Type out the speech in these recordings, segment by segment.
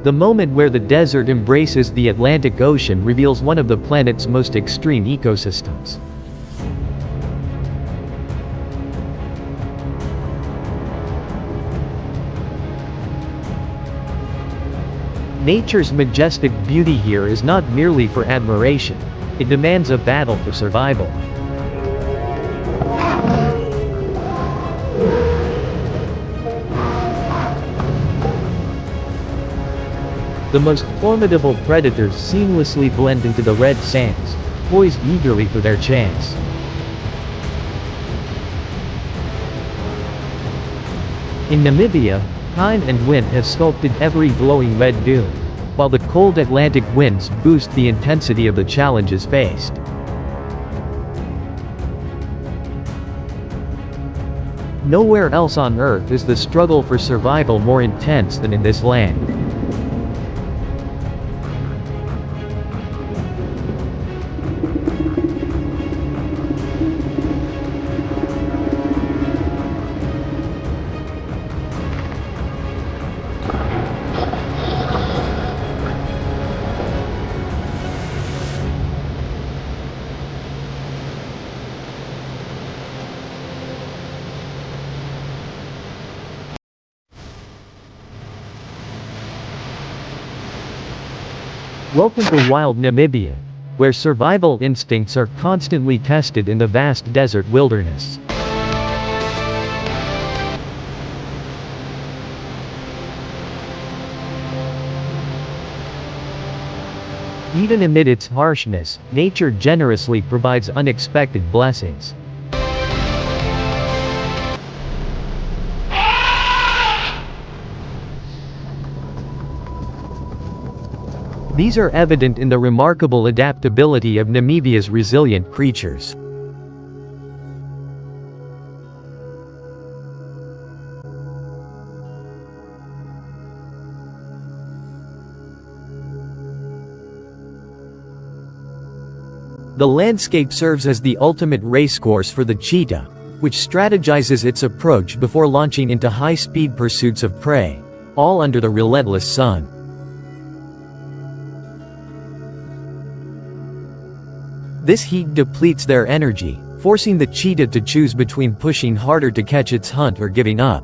The moment where the desert embraces the Atlantic Ocean reveals one of the planet's most extreme ecosystems. Nature's majestic beauty here is not merely for admiration. It demands a battle for survival. The most formidable predators seamlessly blend into the red sands, poised eagerly for their chance. In Namibia, time and wind have sculpted every glowing red dune, while the cold Atlantic winds boost the intensity of the challenges faced. Nowhere else on Earth is the struggle for survival more intense than in this land. Welcome to wild Namibia, where survival instincts are constantly tested in the vast desert wilderness. Even amid its harshness, nature generously provides unexpected blessings. These are evident in the remarkable adaptability of Namibia's resilient creatures. The landscape serves as the ultimate racecourse for the cheetah, which strategizes its approach before launching into high-speed pursuits of prey, all under the relentless sun. This heat depletes their energy, forcing the cheetah to choose between pushing harder to catch its hunt or giving up.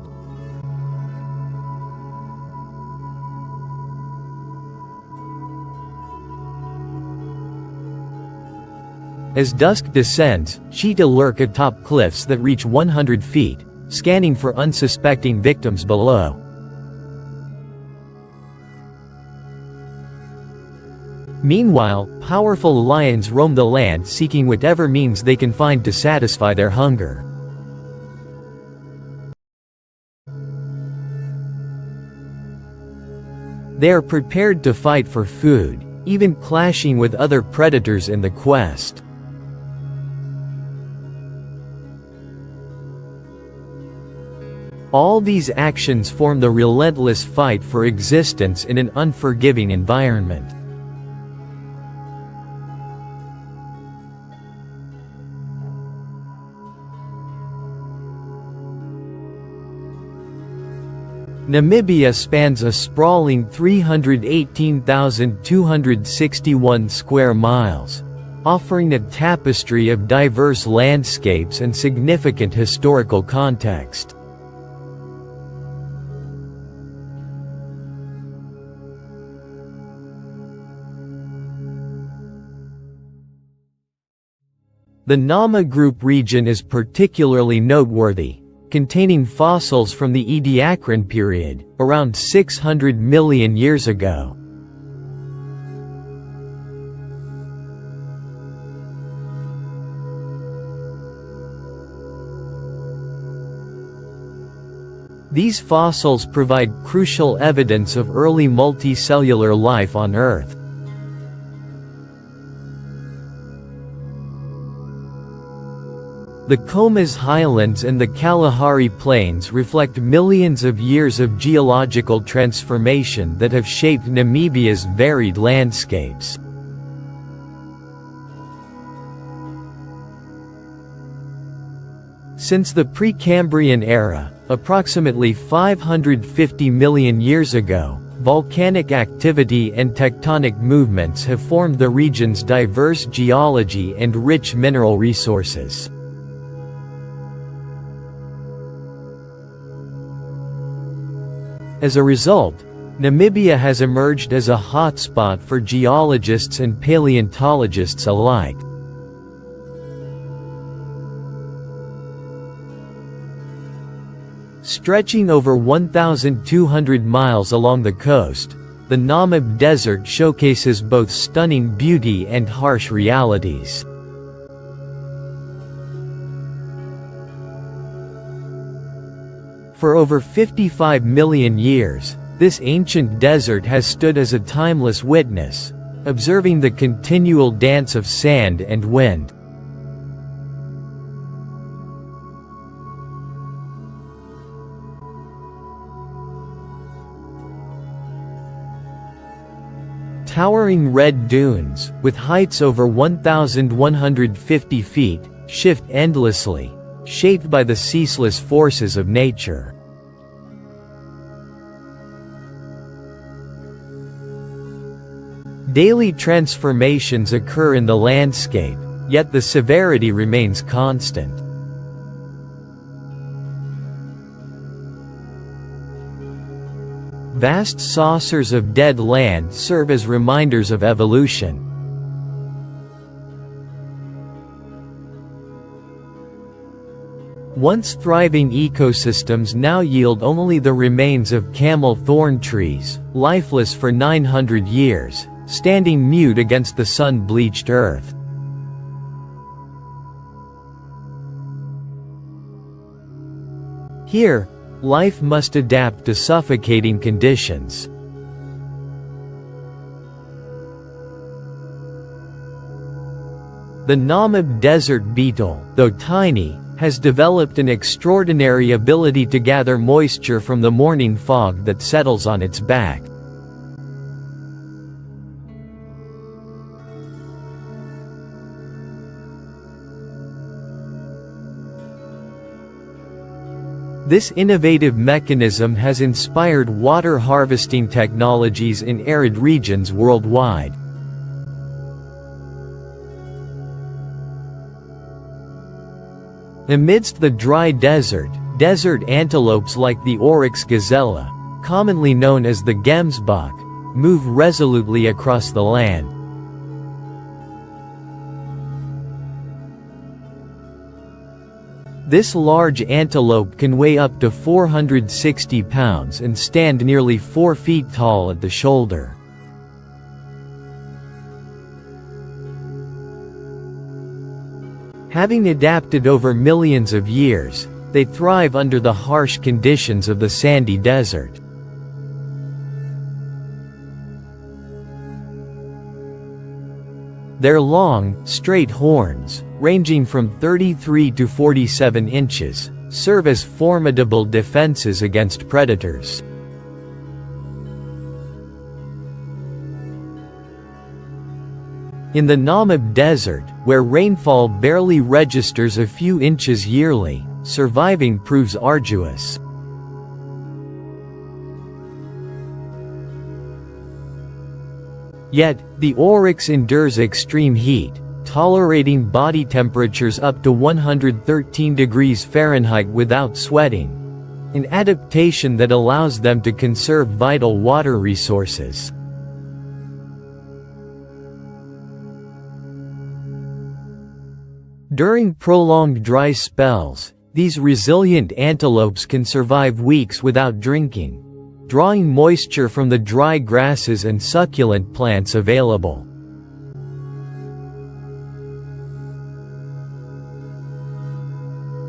As dusk descends, cheetah lurk atop cliffs that reach 100 feet, scanning for unsuspecting victims below. Meanwhile, powerful lions roam the land seeking whatever means they can find to satisfy their hunger. They are prepared to fight for food, even clashing with other predators in the quest. All these actions form the relentless fight for existence in an unforgiving environment. Namibia spans a sprawling 318,261 square miles, offering a tapestry of diverse landscapes and significant historical context. The Nama Group region is particularly noteworthy, containing fossils from the Ediacaran period, around 600 million years ago. These fossils provide crucial evidence of early multicellular life on Earth. The Comas Highlands and the Kalahari Plains reflect millions of years of geological transformation that have shaped Namibia's varied landscapes. Since the Precambrian era, approximately 550 million years ago, volcanic activity and tectonic movements have formed the region's diverse geology and rich mineral resources. As a result, Namibia has emerged as a hotspot for geologists and paleontologists alike. Stretching over 1,200 miles along the coast, the Namib Desert showcases both stunning beauty and harsh realities. For over 55 million years, this ancient desert has stood as a timeless witness, observing the continual dance of sand and wind. Towering red dunes, with heights over 1,150 feet, shift endlessly, shaped by the ceaseless forces of nature. Daily transformations occur in the landscape, yet the severity remains constant. Vast saucers of dead land serve as reminders of evolution. Once thriving ecosystems now yield only the remains of camel thorn trees, lifeless for 900 years, standing mute against the sun-bleached earth. Here, life must adapt to suffocating conditions. The Namib Desert beetle, though tiny, has developed an extraordinary ability to gather moisture from the morning fog that settles on its back. This innovative mechanism has inspired water harvesting technologies in arid regions worldwide. Amidst the dry desert, desert antelopes like the oryx gazella, commonly known as the gemsbok, move resolutely across the land. This large antelope can weigh up to 460 pounds and stand nearly 4 feet tall at the shoulder. Having adapted over millions of years, they thrive under the harsh conditions of the sandy desert. Their long, straight horns, ranging from 33 to 47 inches, serve as formidable defenses against predators. In the Namib Desert, where rainfall barely registers a few inches yearly, surviving proves arduous. Yet, the oryx endures extreme heat, tolerating body temperatures up to 113 degrees Fahrenheit without sweating, an adaptation that allows them to conserve vital water resources. During prolonged dry spells, these resilient antelopes can survive weeks without drinking, drawing moisture from the dry grasses and succulent plants available.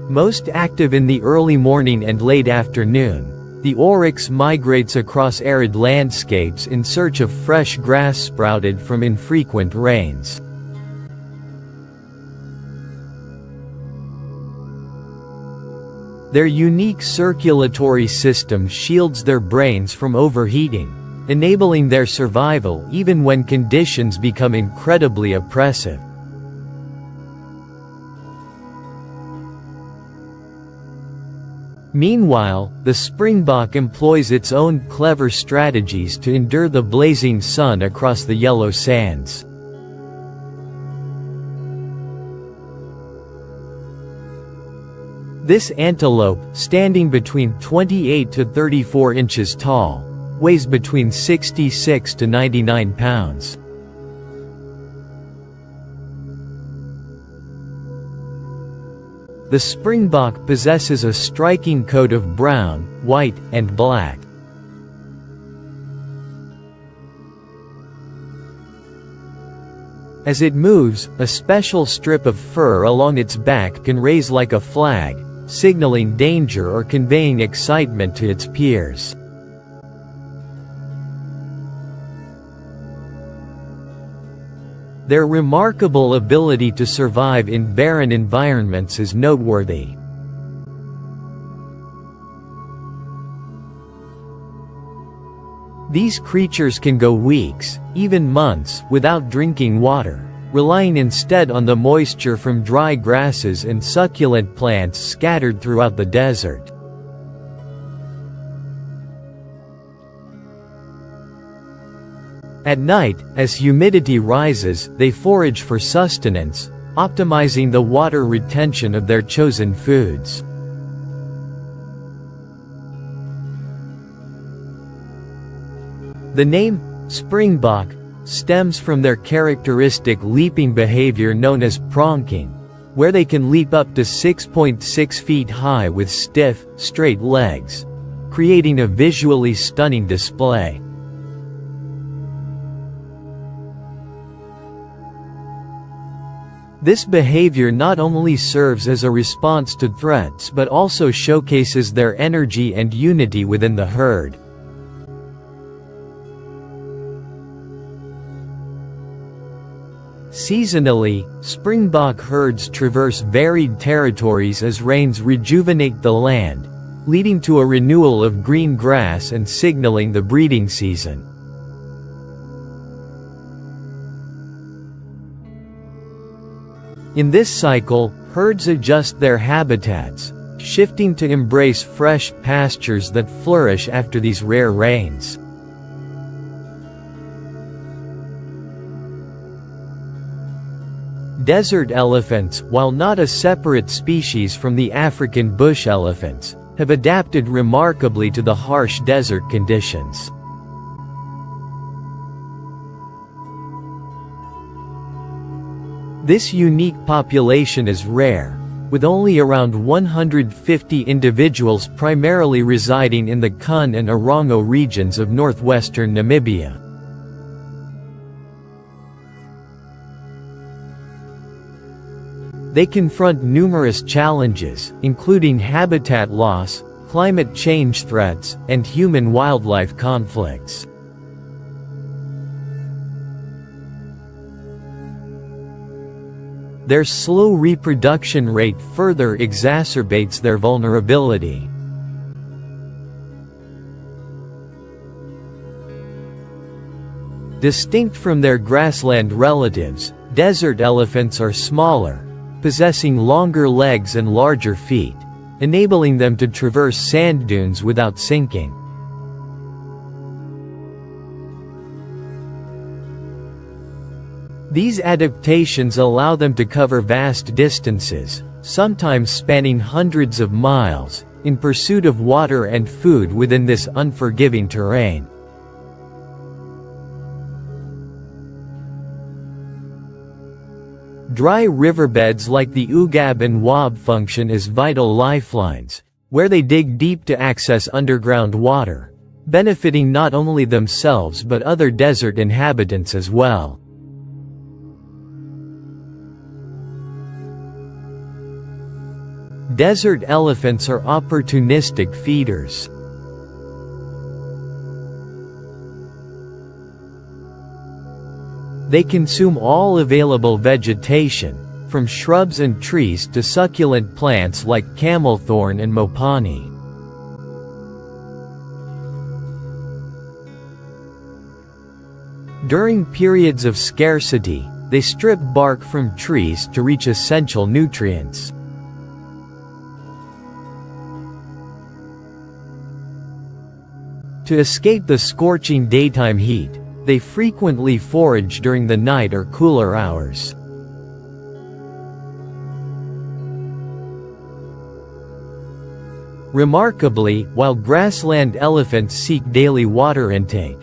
Most active in the early morning and late afternoon, the oryx migrates across arid landscapes in search of fresh grass sprouted from infrequent rains. Their unique circulatory system shields their brains from overheating, enabling their survival even when conditions become incredibly oppressive. Meanwhile, the springbok employs its own clever strategies to endure the blazing sun across the yellow sands. This antelope, standing between 28 to 34 inches tall, weighs between 66 to 99 pounds. The springbok possesses a striking coat of brown, white, and black. As it moves, a special strip of fur along its back can raise like a flag, signaling danger or conveying excitement to its peers. Their remarkable ability to survive in barren environments is noteworthy. These creatures can go weeks, even months, without drinking water, relying instead on the moisture from dry grasses and succulent plants scattered throughout the desert. At night, as humidity rises, they forage for sustenance, optimizing the water retention of their chosen foods. The name, springbok, stems from their characteristic leaping behavior known as pronking, where they can leap up to 6.6 feet high with stiff, straight legs, creating a visually stunning display. This behavior not only serves as a response to threats but also showcases their energy and unity within the herd. Seasonally, springbok herds traverse varied territories as rains rejuvenate the land, leading to a renewal of green grass and signaling the breeding season. In this cycle, herds adjust their habitats, shifting to embrace fresh pastures that flourish after these rare rains. Desert elephants, while not a separate species from the African bush elephants, have adapted remarkably to the harsh desert conditions. This unique population is rare, with only around 150 individuals primarily residing in the Kun and Orongo regions of northwestern Namibia. They confront numerous challenges, including habitat loss, climate change threats, and human-wildlife conflicts. Their slow reproduction rate further exacerbates their vulnerability. Distinct from their grassland relatives, desert elephants are smaller, possessing longer legs and larger feet, enabling them to traverse sand dunes without sinking. These adaptations allow them to cover vast distances, sometimes spanning hundreds of miles, in pursuit of water and food within this unforgiving terrain. Dry riverbeds like the Ugab and Wab function as vital lifelines, where they dig deep to access underground water, benefiting not only themselves but other desert inhabitants as well. Desert elephants are opportunistic feeders. They consume all available vegetation, from shrubs and trees to succulent plants like camelthorn and mopani. During periods of scarcity, they strip bark from trees to reach essential nutrients. To escape the scorching daytime heat, they frequently forage during the night or cooler hours. Remarkably, while grassland elephants seek daily water intake,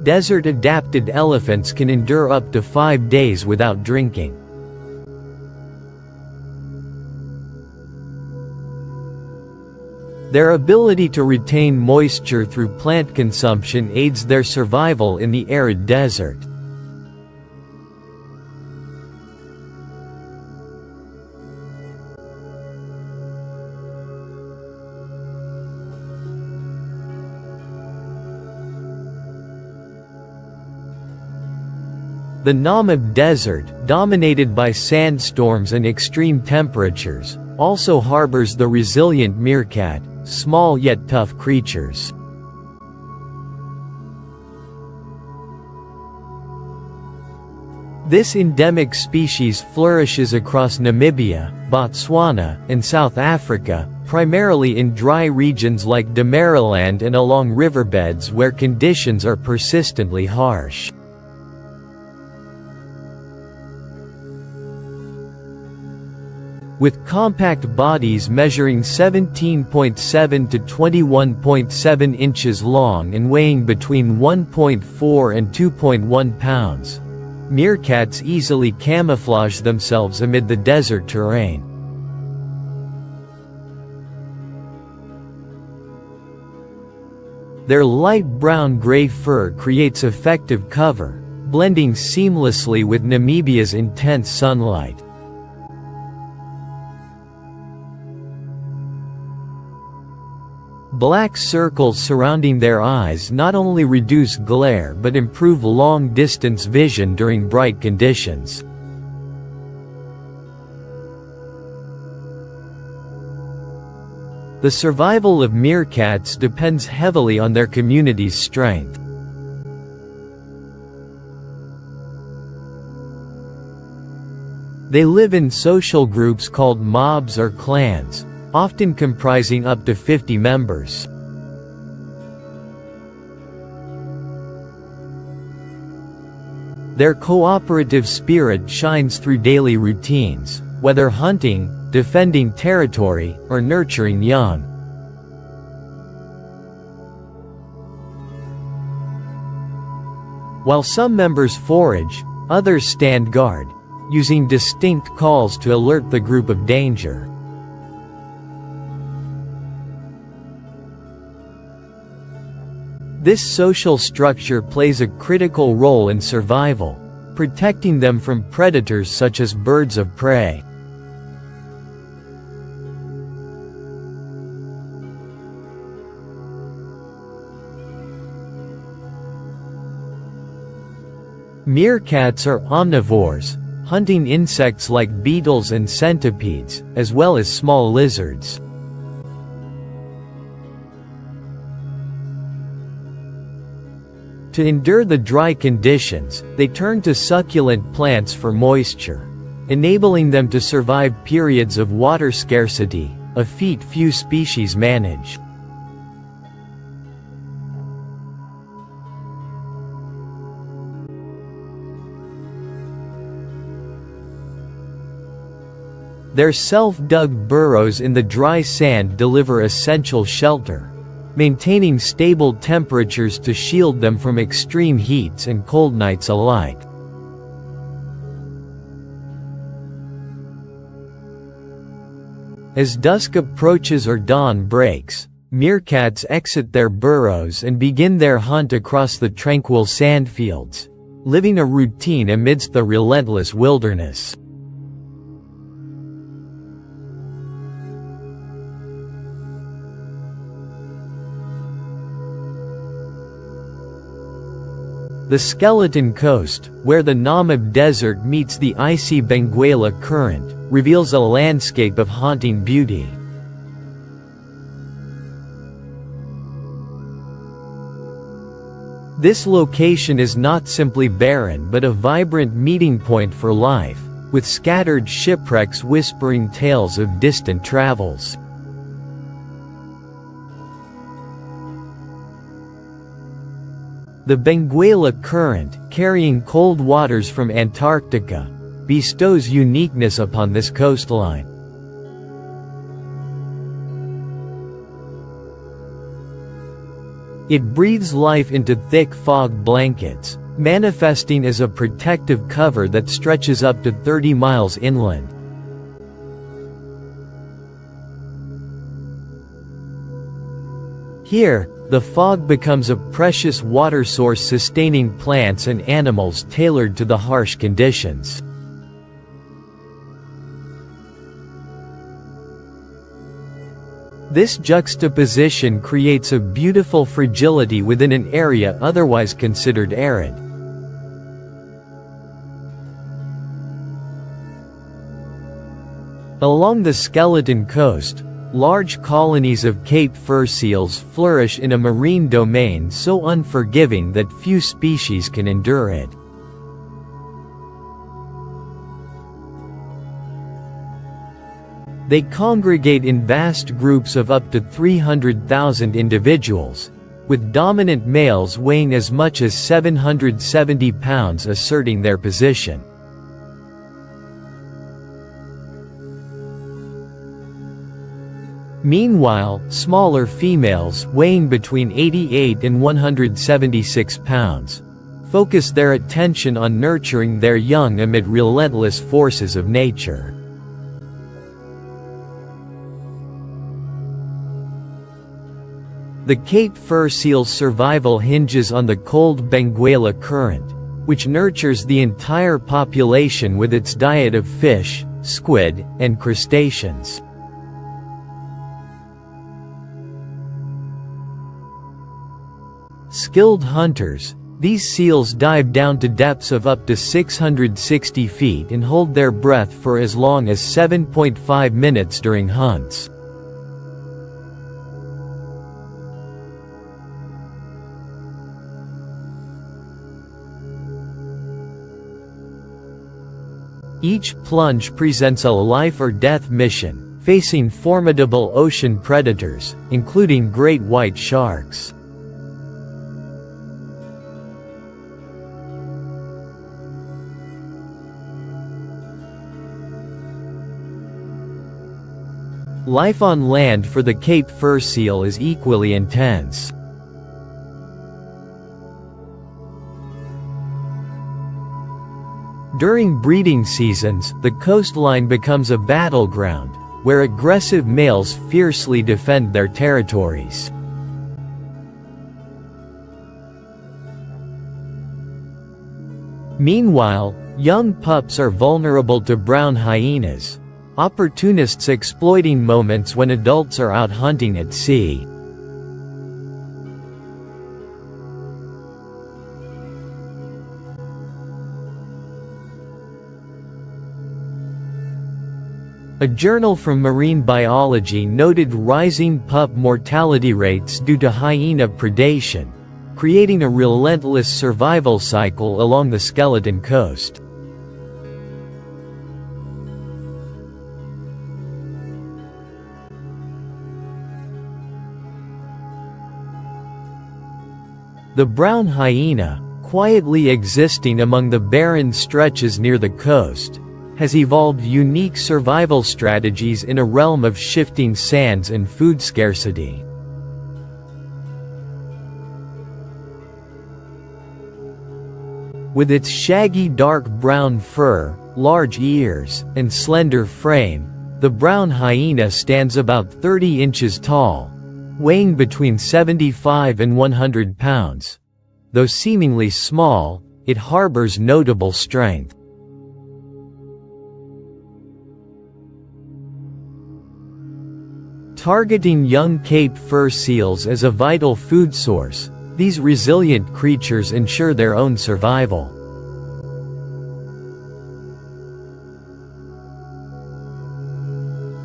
desert-adapted elephants can endure up to 5 days without drinking. Their ability to retain moisture through plant consumption aids their survival in the arid desert. The Namib Desert, dominated by sandstorms and extreme temperatures, also harbors the resilient meerkat, small yet tough creatures. This endemic species flourishes across Namibia, Botswana, and South Africa, primarily in dry regions like Damaraland and along riverbeds where conditions are persistently harsh. With compact bodies measuring 17.7 to 21.7 inches long and weighing between 1.4 and 2.1 pounds, meerkats easily camouflage themselves amid the desert terrain. Their light brown-gray fur creates effective cover, blending seamlessly with Namibia's intense sunlight. Black circles surrounding their eyes not only reduce glare but improve long-distance vision during bright conditions. The survival of meerkats depends heavily on their community's strength. They live in social groups called mobs or clans, often comprising up to 50 members. Their cooperative spirit shines through daily routines, whether hunting, defending territory, or nurturing young. While some members forage, others stand guard, using distinct calls to alert the group of danger. This social structure plays a critical role in survival, protecting them from predators such as birds of prey. Meerkats are omnivores, hunting insects like beetles and centipedes, as well as small lizards. To endure the dry conditions, they turn to succulent plants for moisture, enabling them to survive periods of water scarcity, a feat few species manage. Their self-dug burrows in the dry sand deliver essential shelter, maintaining stable temperatures to shield them from extreme heats and cold nights alike. As dusk approaches or dawn breaks, meerkats exit their burrows and begin their hunt across the tranquil sandfields, living a routine amidst the relentless wilderness. The Skeleton Coast, where the Namib Desert meets the icy Benguela Current, reveals a landscape of haunting beauty. This location is not simply barren but a vibrant meeting point for life, with scattered shipwrecks whispering tales of distant travels. The Benguela Current, carrying cold waters from Antarctica, bestows uniqueness upon this coastline. It breathes life into thick fog blankets, manifesting as a protective cover that stretches up to 30 miles inland. Here, the fog becomes a precious water source sustaining plants and animals tailored to the harsh conditions. This juxtaposition creates a beautiful fragility within an area otherwise considered arid. Along the Skeleton Coast, large colonies of Cape fur seals flourish in a marine domain so unforgiving that few species can endure it. They congregate in vast groups of up to 300,000 individuals, with dominant males weighing as much as 770 pounds asserting their position. Meanwhile, smaller females weighing between 88 and 176 pounds focus their attention on nurturing their young amid relentless forces of nature. The Cape fur seal's survival hinges on the cold Benguela Current, which nurtures the entire population with its diet of fish, squid, and crustaceans. Skilled hunters, these seals dive down to depths of up to 660 feet and hold their breath for as long as 7.5 minutes during hunts. Each plunge presents a life-or-death mission, facing formidable ocean predators, including great white sharks. Life on land for the Cape fur seal is equally intense. During breeding seasons, the coastline becomes a battleground, where aggressive males fiercely defend their territories. Meanwhile, young pups are vulnerable to brown hyenas, opportunists exploiting moments when adults are out hunting at sea. A journal from Marine Biology noted rising pup mortality rates due to hyena predation, creating a relentless survival cycle along the Skeleton Coast. The brown hyena, quietly existing among the barren stretches near the coast, has evolved unique survival strategies in a realm of shifting sands and food scarcity. With its shaggy dark brown fur, large ears, and slender frame, the brown hyena stands about 30 inches tall, weighing between 75 and 100 pounds. Though seemingly small, it harbors notable strength. Targeting young Cape fur seals as a vital food source, these resilient creatures ensure their own survival.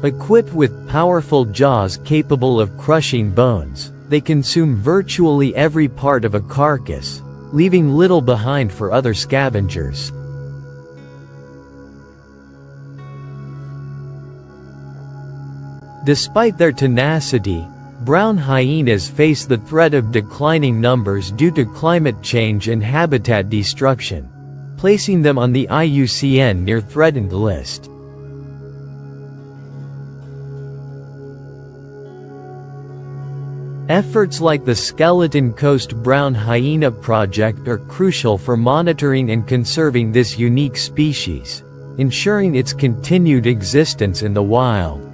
Equipped with powerful jaws capable of crushing bones, they consume virtually every part of a carcass, leaving little behind for other scavengers. Despite their tenacity, Brown hyenas face the threat of declining numbers due to climate change and habitat destruction, placing them on the IUCN Near Threatened list. Efforts like the Skeleton Coast Brown Hyena Project are crucial for monitoring and conserving this unique species, ensuring its continued existence in the wild.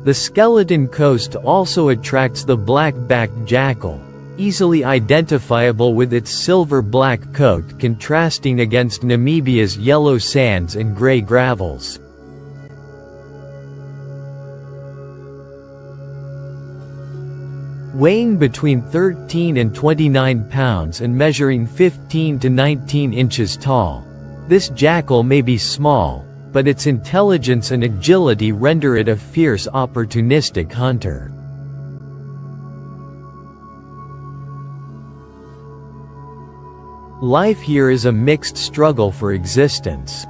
The Skeleton Coast also attracts the black-backed jackal, easily identifiable with its silver-black coat contrasting against Namibia's yellow sands and gray gravels. Weighing between 13 and 29 pounds and measuring 15 to 19 inches tall, this jackal may be small, but its intelligence and agility render it a fierce opportunistic hunter. Life here is a mixed struggle for existence.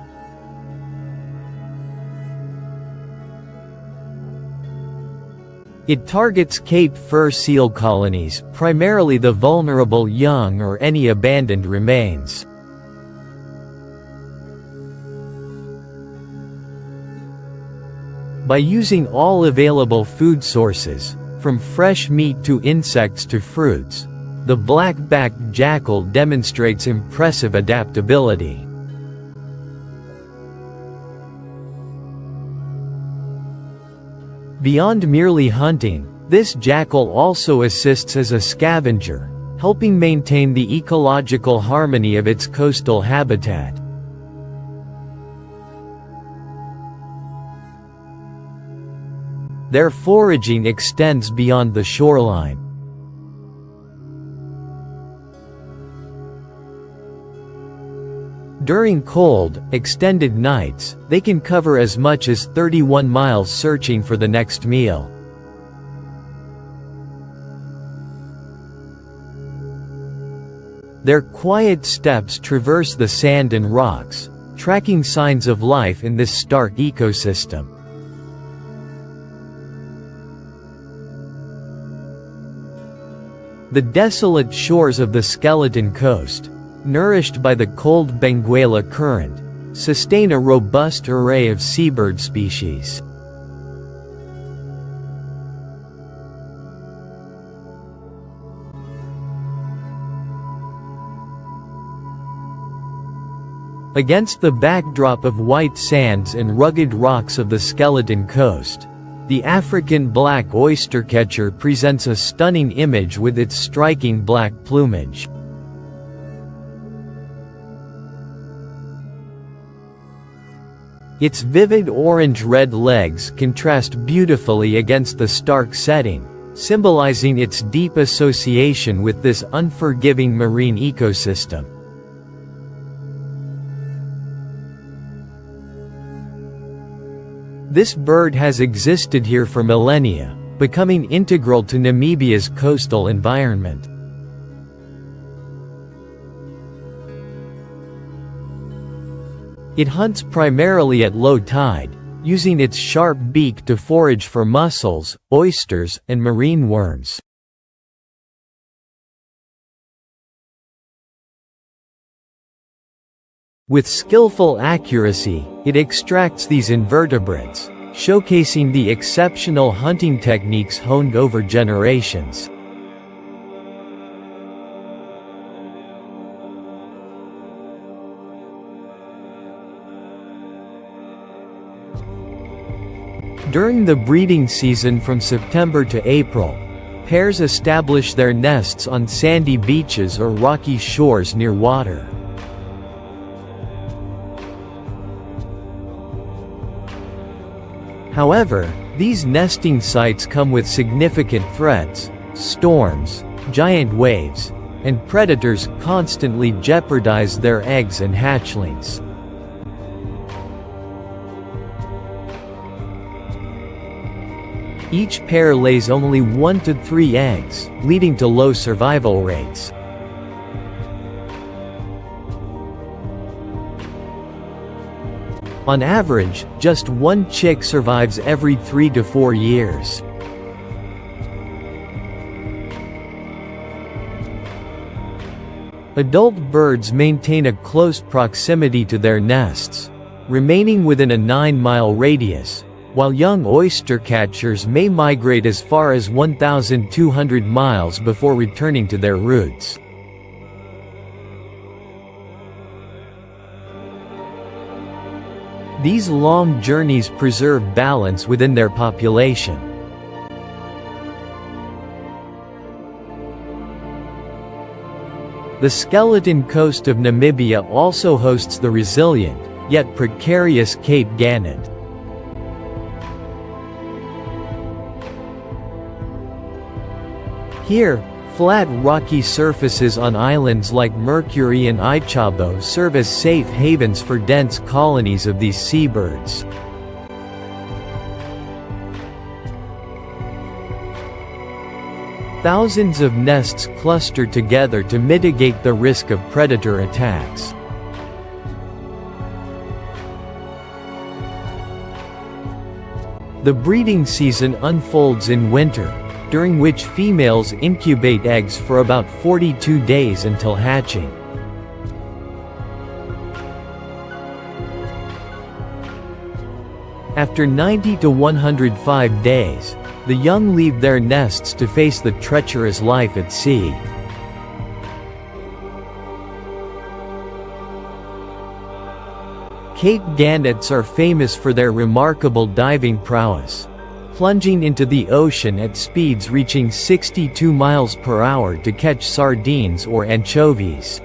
It targets Cape fur seal colonies, primarily the vulnerable young or any abandoned remains. By using all available food sources, from fresh meat to insects to fruits, the black-backed jackal demonstrates impressive adaptability. Beyond merely hunting, this jackal also assists as a scavenger, helping maintain the ecological harmony of its coastal habitat. Their foraging extends beyond the shoreline. During cold, extended nights, they can cover as much as 31 miles searching for the next meal. Their quiet steps traverse the sand and rocks, tracking signs of life in this stark ecosystem. The desolate shores of the Skeleton Coast, nourished by the cold Benguela Current, sustain a robust array of seabird species. Against the backdrop of white sands and rugged rocks of the Skeleton Coast, the African black oystercatcher presents a stunning image with its striking black plumage. Its vivid orange-red legs contrast beautifully against the stark setting, symbolizing its deep association with this unforgiving marine ecosystem. This bird has existed here for millennia, becoming integral to Namibia's coastal environment. It hunts primarily at low tide, using its sharp beak to forage for mussels, oysters, and marine worms. With skillful accuracy, it extracts these invertebrates, showcasing the exceptional hunting techniques honed over generations. During the breeding season from September to April, pairs establish their nests on sandy beaches or rocky shores near water. However, these nesting sites come with significant threats: storms, giant waves, and predators constantly jeopardize their eggs and hatchlings. Each pair lays only 1 to 3 eggs, leading to low survival rates. On average, just one chick survives every 3 to 4 years. Adult birds maintain a close proximity to their nests, remaining within a 9-mile radius, while young oyster catchers may migrate as far as 1,200 miles before returning to their roots. These long journeys preserve balance within their population. The skeleton coast of Namibia also hosts the resilient, yet precarious Cape gannet. Here, flat rocky surfaces on islands like Mercury and Ichabo serve as safe havens for dense colonies of these seabirds. Thousands of nests cluster together to mitigate the risk of predator attacks. The breeding season unfolds in winter, during which females incubate eggs for about 42 days until hatching. After 90 to 105 days, the young leave their nests to face the treacherous life at sea. Cape gannets are famous for their remarkable diving prowess, plunging into the ocean at speeds reaching 62 miles per hour to catch sardines or anchovies.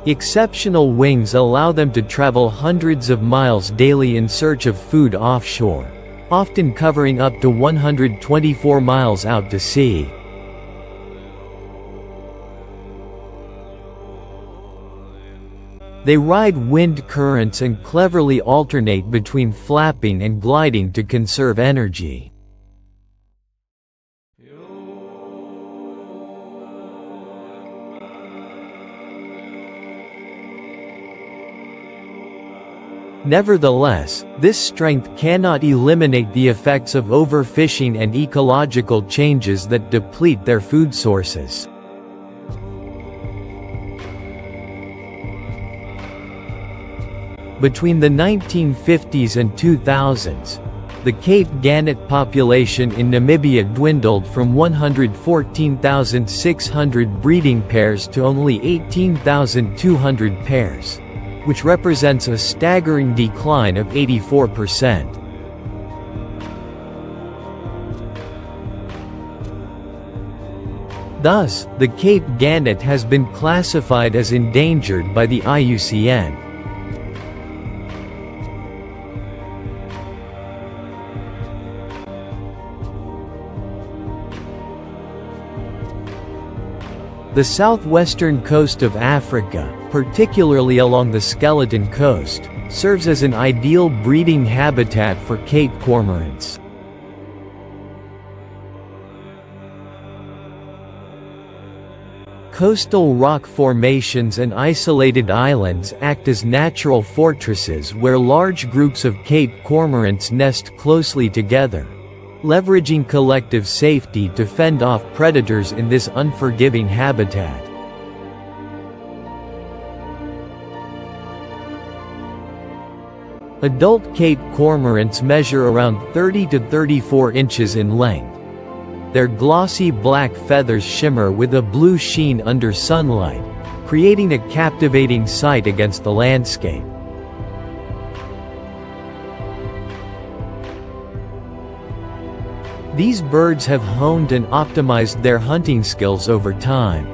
Exceptional wings allow them to travel hundreds of miles daily in search of food offshore, often covering up to 124 miles out to sea. They ride wind currents and cleverly alternate between flapping and gliding to conserve energy. Nevertheless, this strength cannot eliminate the effects of overfishing and ecological changes that deplete their food sources. Between the 1950s and 2000s, the Cape gannet population in Namibia dwindled from 114,600 breeding pairs to only 18,200 pairs, which represents a staggering decline of 84%. Thus, the Cape gannet has been classified as endangered by the IUCN. The southwestern coast of Africa, particularly along the Skeleton Coast, serves as an ideal breeding habitat for Cape cormorants. Coastal rock formations and isolated islands act as natural fortresses where large groups of Cape cormorants nest closely together, leveraging collective safety to fend off predators in this unforgiving habitat. Adult Cape cormorants measure around 30 to 34 inches in length. Their glossy black feathers shimmer with a blue sheen under sunlight, creating a captivating sight against the landscape. These birds have honed and optimized their hunting skills over time.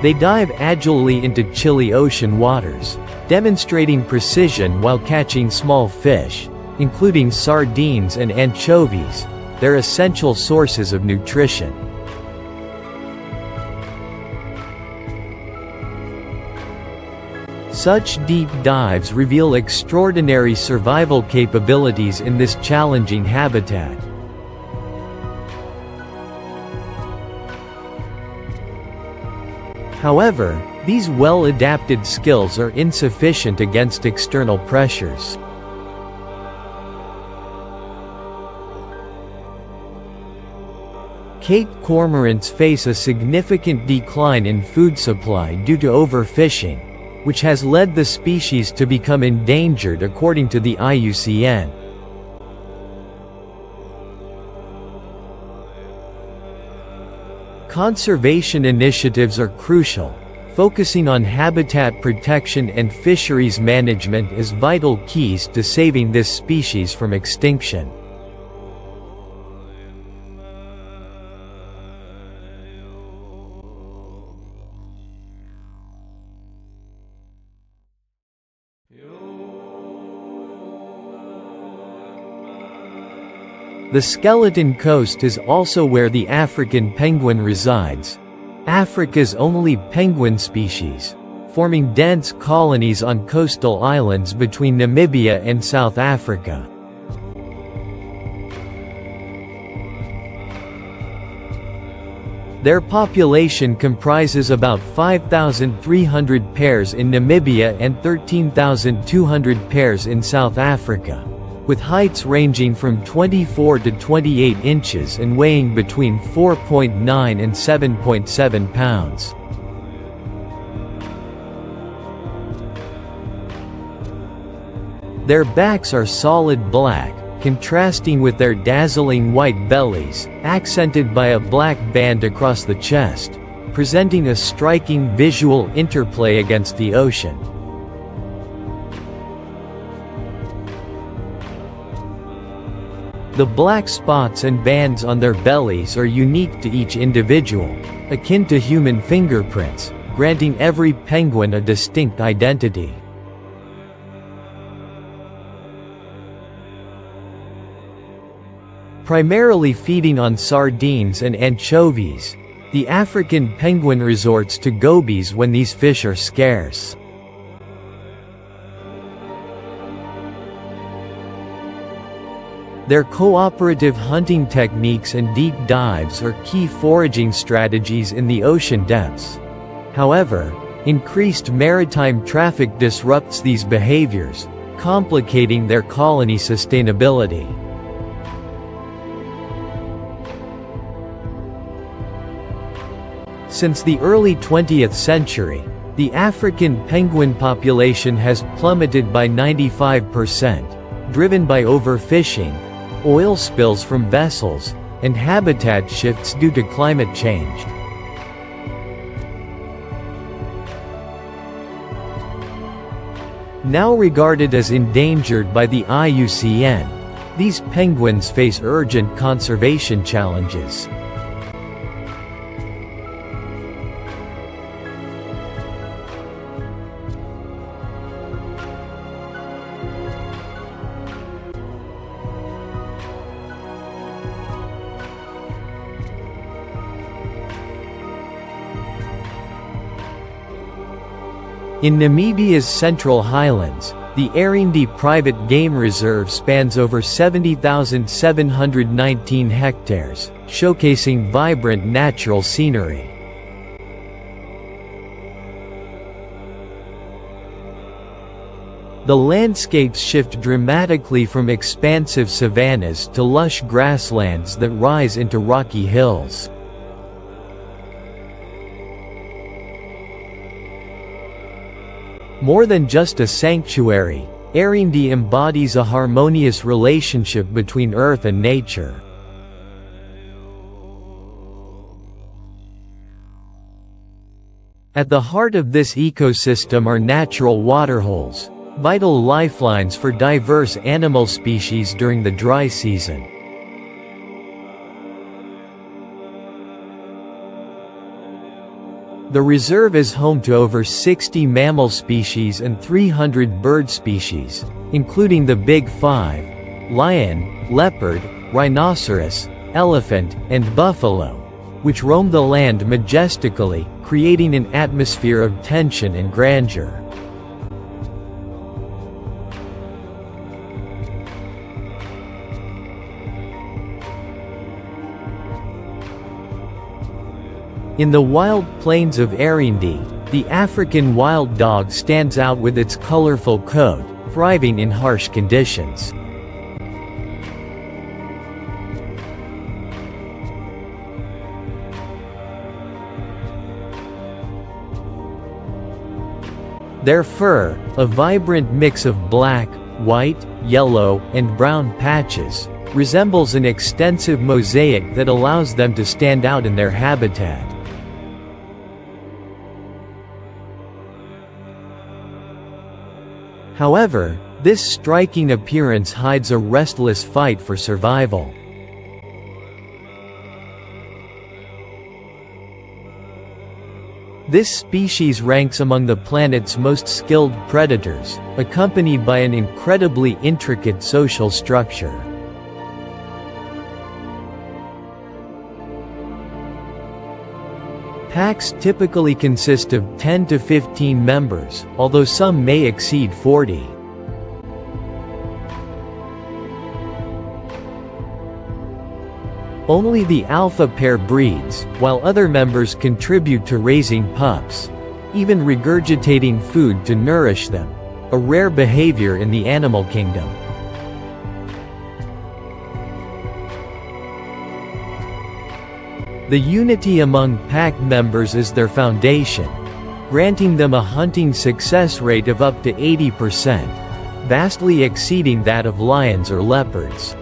They dive agilely into chilly ocean waters, demonstrating precision while catching small fish, including sardines and anchovies, their essential sources of nutrition. Such deep dives reveal extraordinary survival capabilities in this challenging habitat. However, these well-adapted skills are insufficient against external pressures. Cape cormorants face a significant decline in food supply due to overfishing, which has led the species to become endangered according to the IUCN. Conservation initiatives are crucial. Focusing on habitat protection and fisheries management is vital keys to saving this species from extinction. The Skeleton Coast is also where the African penguin resides, Africa's only penguin species, forming dense colonies on coastal islands between Namibia and South Africa. Their population comprises about 5,300 pairs in Namibia and 13,200 pairs in South Africa, with heights ranging from 24 to 28 inches and weighing between 4.9 and 7.7 pounds. Their backs are solid black, contrasting with their dazzling white bellies, accented by a black band across the chest, presenting a striking visual interplay against the ocean. The black spots and bands on their bellies are unique to each individual, akin to human fingerprints, granting every penguin a distinct identity. Primarily feeding on sardines and anchovies, the African penguin resorts to gobies when these fish are scarce. Their cooperative hunting techniques and deep dives are key foraging strategies in the ocean depths. However, increased maritime traffic disrupts these behaviors, complicating their colony sustainability. Since the early 20th century, the African penguin population has plummeted by 95%, driven by overfishing, oil spills from vessels, and habitat shifts due to climate change. Now regarded as endangered by the IUCN, these penguins face urgent conservation challenges. In Namibia's central highlands, the Arendi private game reserve spans over 70,719 hectares, showcasing vibrant natural scenery. The landscapes shift dramatically from expansive savannas to lush grasslands that rise into rocky hills. More than just a sanctuary, Arendi embodies a harmonious relationship between earth and nature. At the heart of this ecosystem are natural waterholes, vital lifelines for diverse animal species during the dry season. The reserve is home to over 60 mammal species and 300 bird species, including the Big Five: lion, leopard, rhinoceros, elephant, and buffalo, which roam the land majestically, creating an atmosphere of tension and grandeur. In the wild plains of Arendi, the African wild dog stands out with its colorful coat, thriving in harsh conditions. Their fur, a vibrant mix of black, white, yellow, and brown patches, resembles an extensive mosaic that allows them to stand out in their habitat. However, this striking appearance hides a restless fight for survival. This species ranks among the planet's most skilled predators, accompanied by an incredibly intricate social structure. Packs typically consist of 10 to 15 members, although some may exceed 40. Only the alpha pair breeds, while other members contribute to raising pups, even regurgitating food to nourish them, a rare behavior in the animal kingdom. The unity among pack members is their foundation, granting them a hunting success rate of up to 80%, vastly exceeding that of lions or leopards.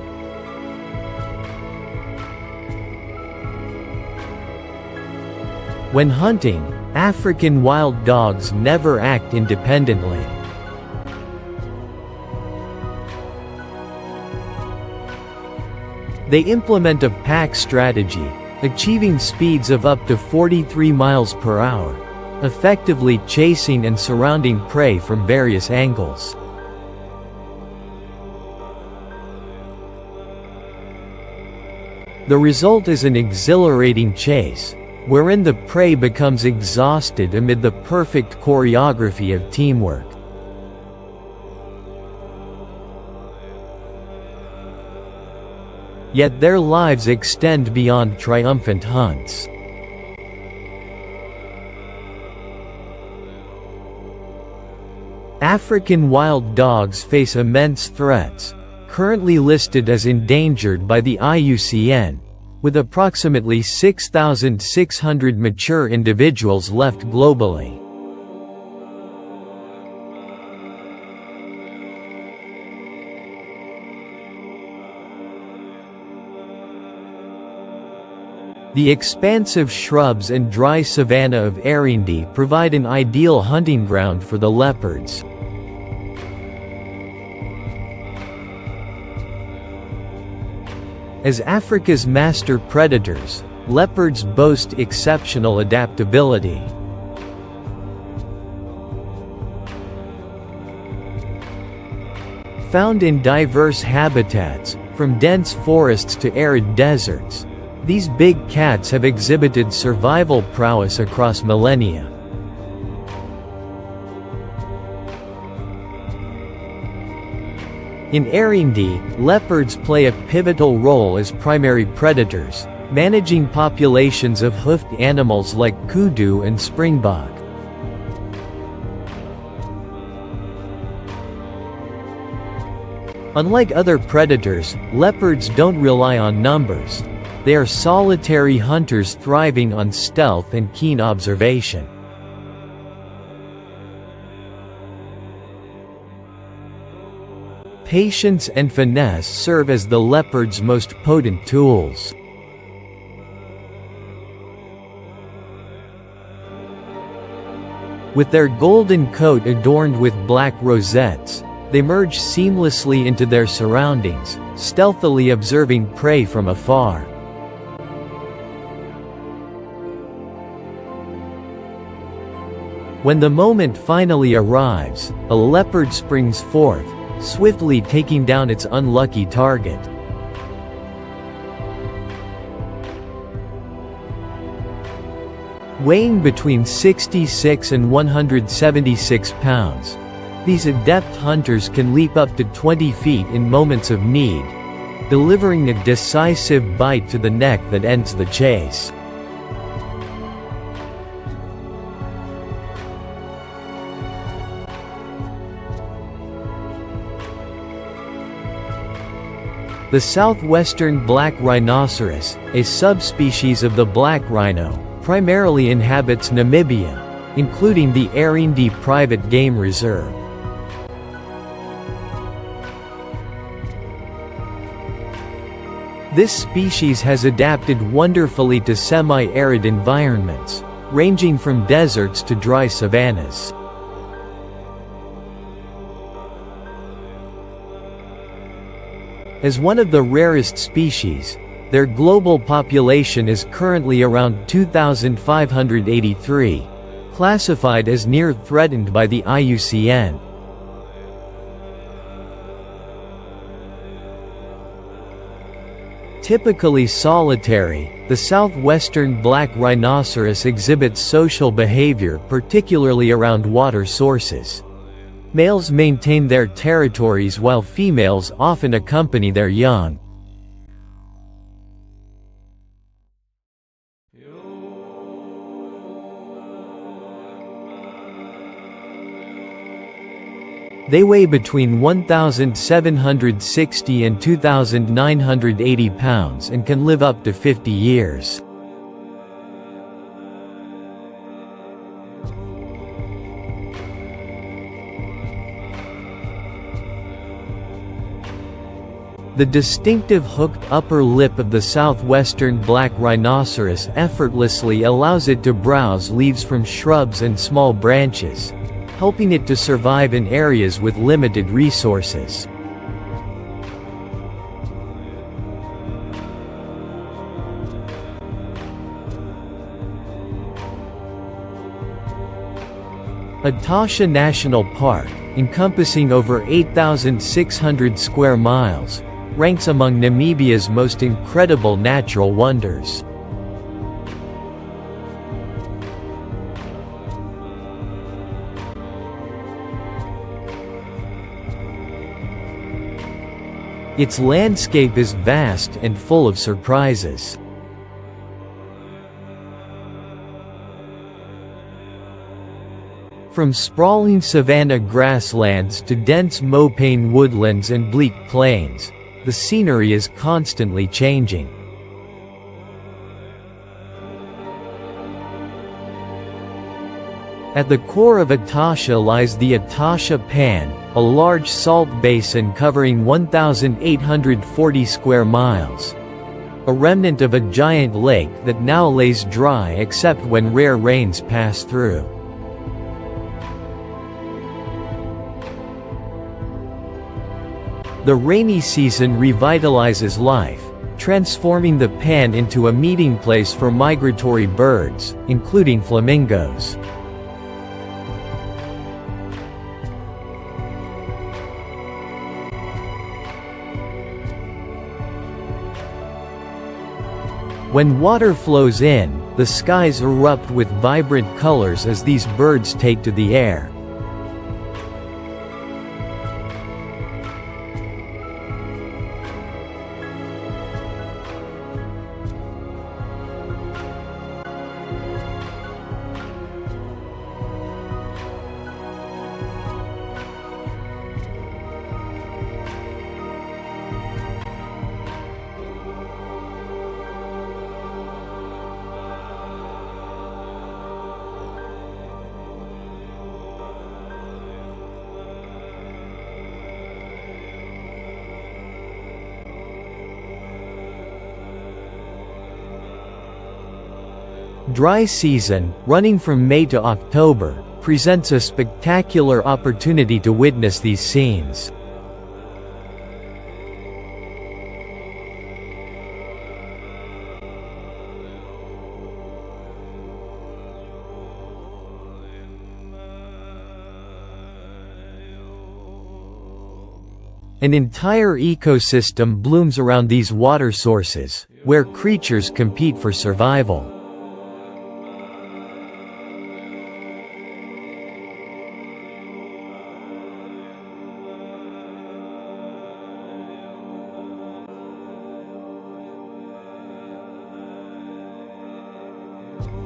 When hunting, African wild dogs never act independently. They implement a pack strategy, achieving speeds of up to 43 miles per hour, effectively chasing and surrounding prey from various angles. The result is an exhilarating chase, wherein the prey becomes exhausted amid the perfect choreography of teamwork. Yet their lives extend beyond triumphant hunts. African wild dogs face immense threats, currently listed as endangered by the IUCN, with approximately 6,600 mature individuals left globally. The expansive shrubs and dry savanna of Arendi provide an ideal hunting ground for the leopards. As Africa's master predators, leopards boast exceptional adaptability. Found in diverse habitats, from dense forests to arid deserts, these big cats have exhibited survival prowess across millennia. In Arendi, leopards play a pivotal role as primary predators, managing populations of hoofed animals like kudu and springbok. Unlike other predators, leopards don't rely on numbers. They are solitary hunters thriving on stealth and keen observation. Patience and finesse serve as the leopard's most potent tools. With their golden coat adorned with black rosettes, they merge seamlessly into their surroundings, stealthily observing prey from afar. When the moment finally arrives, a leopard springs forth, swiftly taking down its unlucky target. Weighing between 66 and 176 pounds, these adept hunters can leap up to 20 feet in moments of need, delivering a decisive bite to the neck that ends the chase. The southwestern black rhinoceros, a subspecies of the black rhino, primarily inhabits Namibia, including the Arendi private game reserve. This species has adapted wonderfully to semi-arid environments, ranging from deserts to dry savannas. As one of the rarest species, their global population is currently around 2,583, classified as near threatened by the IUCN. Typically solitary, the southwestern black rhinoceros exhibits social behavior particularly around water sources. Males maintain their territories while females often accompany their young. They weigh between 1,760 and 2,980 pounds and can live up to 50 years. The distinctive hooked upper lip of the southwestern black rhinoceros effortlessly allows it to browse leaves from shrubs and small branches, helping it to survive in areas with limited resources. Etosha National Park, encompassing over 8,600 square miles, ranks among Namibia's most incredible natural wonders. Its landscape is vast and full of surprises. From sprawling savanna grasslands to dense mopane woodlands and bleak plains, the scenery is constantly changing. At the core of Etosha lies the Etosha Pan, a large salt basin covering 1,840 square miles. A remnant of a giant lake that now lays dry except when rare rains pass through. The rainy season revitalizes life, transforming the pan into a meeting place for migratory birds, including flamingos. When water flows in, the skies erupt with vibrant colors as these birds take to the air. Dry season, running from May to October, presents a spectacular opportunity to witness these scenes. An entire ecosystem blooms around these water sources, where creatures compete for survival.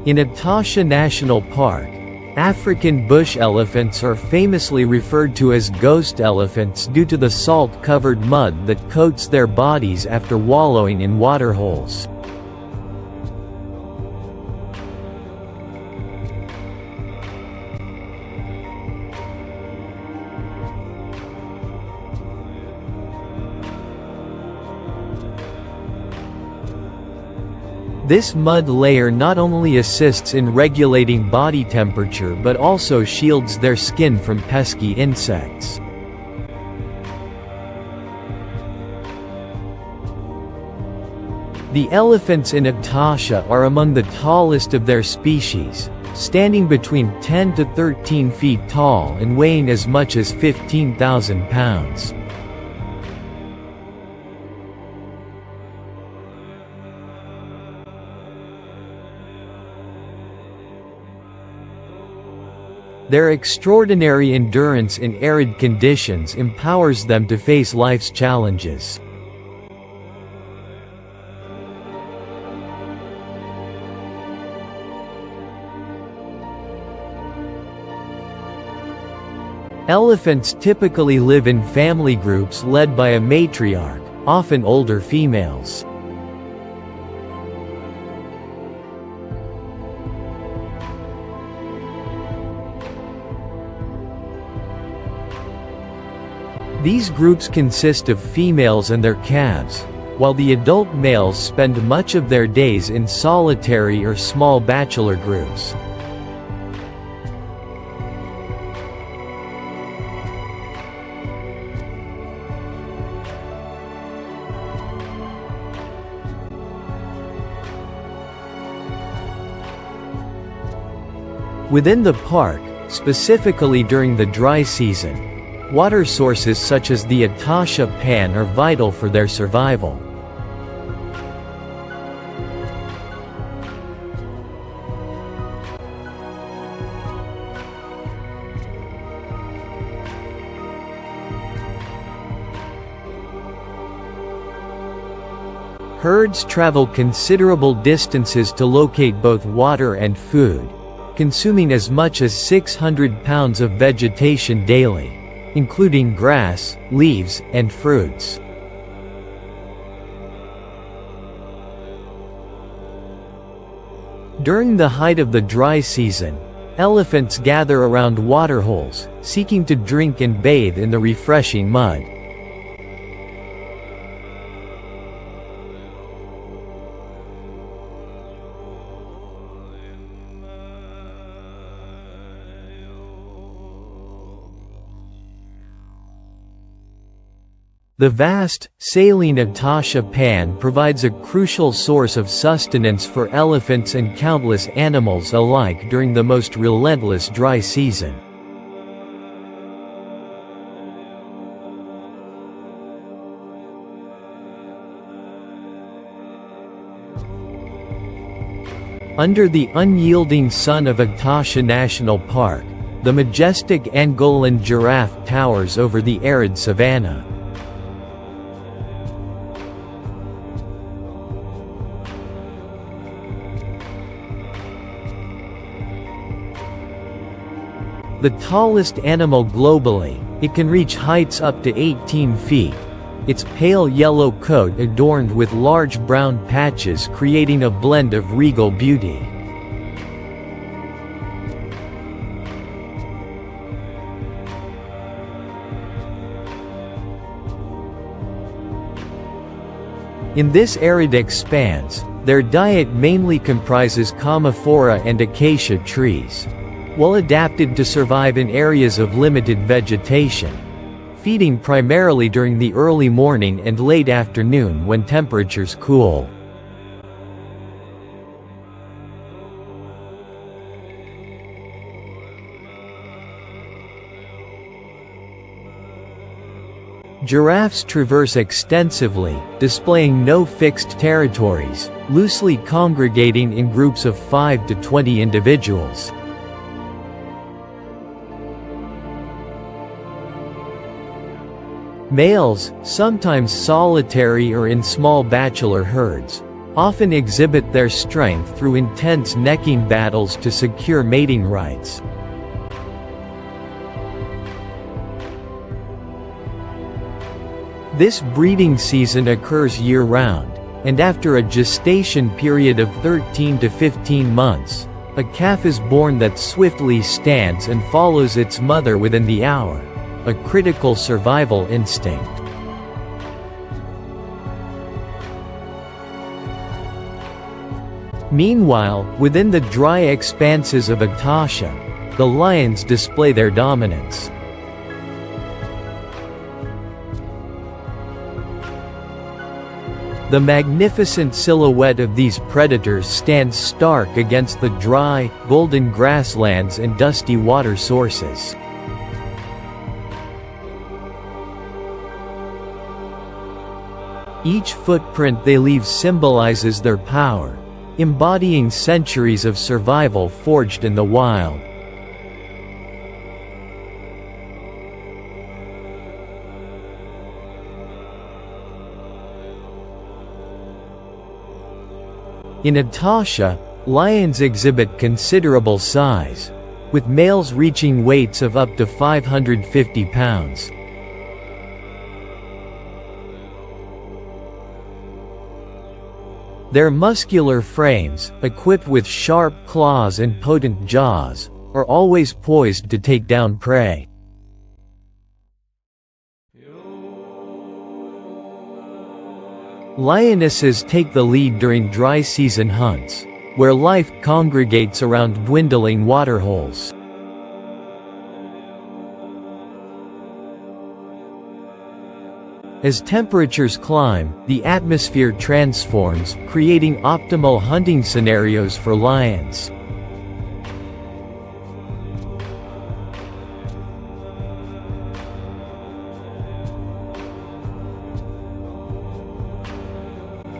In Etosha National Park, African bush elephants are famously referred to as ghost elephants due to the salt-covered mud that coats their bodies after wallowing in waterholes. This mud layer not only assists in regulating body temperature but also shields their skin from pesky insects. The elephants in Etosha are among the tallest of their species, standing between 10 to 13 feet tall and weighing as much as 15,000 pounds. Their extraordinary endurance in arid conditions empowers them to face life's challenges. Elephants typically live in family groups led by a matriarch, often older females. These groups consist of females and their calves, while the adult males spend much of their days in solitary or small bachelor groups. Within the park, specifically during the dry season, water sources such as the Etosha Pan are vital for their survival. Herds travel considerable distances to locate both water and food, consuming as much as 600 pounds of vegetation daily, including grass, leaves, and fruits. During the height of the dry season, elephants gather around waterholes, seeking to drink and bathe in the refreshing mud. The vast, saline Etosha Pan provides a crucial source of sustenance for elephants and countless animals alike during the most relentless dry season. Under the unyielding sun of Etosha National Park, the majestic Angolan giraffe towers over the arid savanna. The tallest animal globally, it can reach heights up to 18 feet. Its pale yellow coat adorned with large brown patches creating a blend of regal beauty. In this arid expanse, their diet mainly comprises commiphora and acacia trees. Well adapted to survive in areas of limited vegetation, feeding primarily during the early morning and late afternoon when temperatures cool. Giraffes traverse extensively, displaying no fixed territories, loosely congregating in groups of 5 to 20 individuals. Males, sometimes solitary or in small bachelor herds, often exhibit their strength through intense necking battles to secure mating rights. This breeding season occurs year-round, and after a gestation period of 13 to 15 months, a calf is born that swiftly stands and follows its mother within the hour, a critical survival instinct. Meanwhile, within the dry expanses of Etosha, the lions display their dominance. The magnificent silhouette of these predators stands stark against the dry, golden grasslands and dusty water sources. Each footprint they leave symbolizes their power, embodying centuries of survival forged in the wild. In Etosha, lions exhibit considerable size, with males reaching weights of up to 550 pounds. Their muscular frames, equipped with sharp claws and potent jaws, are always poised to take down prey. Lionesses take the lead during dry season hunts, where life congregates around dwindling waterholes. As temperatures climb, the atmosphere transforms, creating optimal hunting scenarios for lions.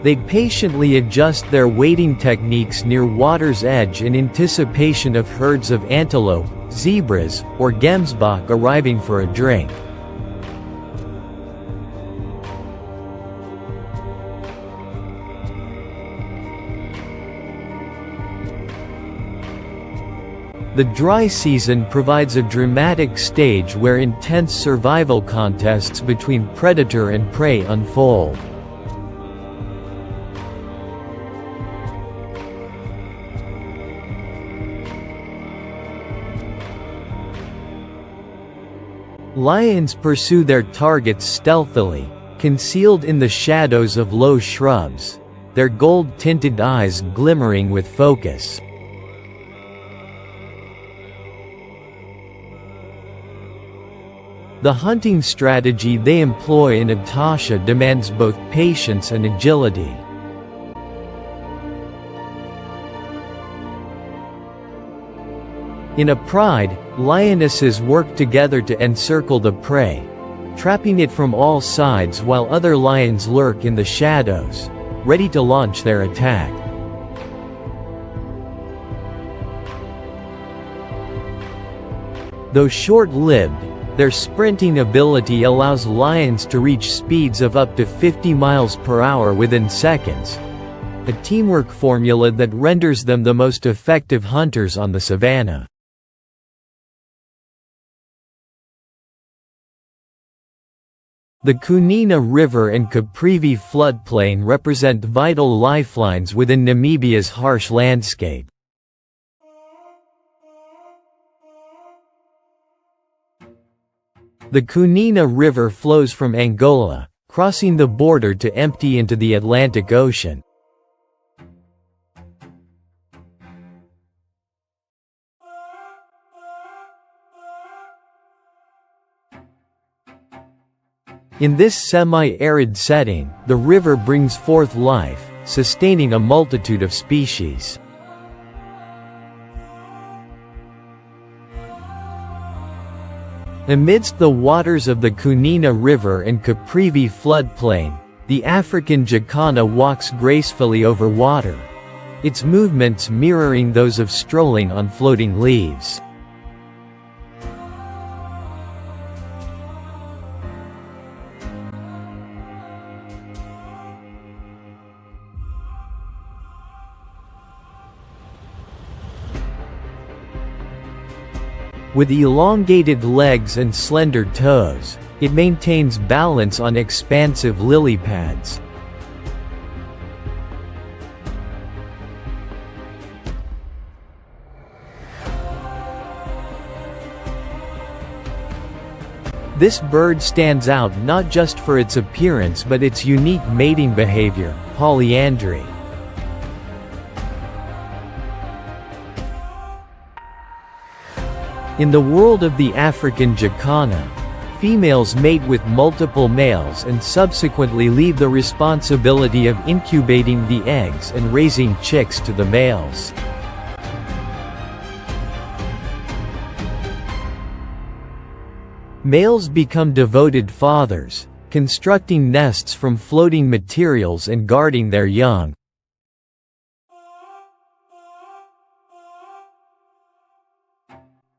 They patiently adjust their wading techniques near water's edge in anticipation of herds of antelope, zebras, or gemsbok arriving for a drink. The dry season provides a dramatic stage where intense survival contests between predator and prey unfold. Lions pursue their targets stealthily, concealed in the shadows of low shrubs, their gold-tinted eyes glimmering with focus. The hunting strategy they employ in Etosha demands both patience and agility. In a pride, lionesses work together to encircle the prey, trapping it from all sides while other lions lurk in the shadows, ready to launch their attack. Though short-lived, their sprinting ability allows lions to reach speeds of up to 50 miles per hour within seconds, a teamwork formula that renders them the most effective hunters on the savanna. The Kunina River and Caprivi floodplain represent vital lifelines within Namibia's harsh landscape. The Kunina River flows from Angola, crossing the border to empty into the Atlantic Ocean. In this semi-arid setting, the river brings forth life, sustaining a multitude of species. Amidst the waters of the Kunina River and Caprivi floodplain, the African jacana walks gracefully over water, its movements mirroring those of strolling on floating leaves. With elongated legs and slender toes, It maintains balance on expansive lily pads. This bird stands out not just for its appearance but its unique mating behavior, polyandry. In the world of the African jacana, females mate with multiple males and subsequently leave the responsibility of incubating the eggs and raising chicks to the males. Males become devoted fathers, constructing nests from floating materials and guarding their young.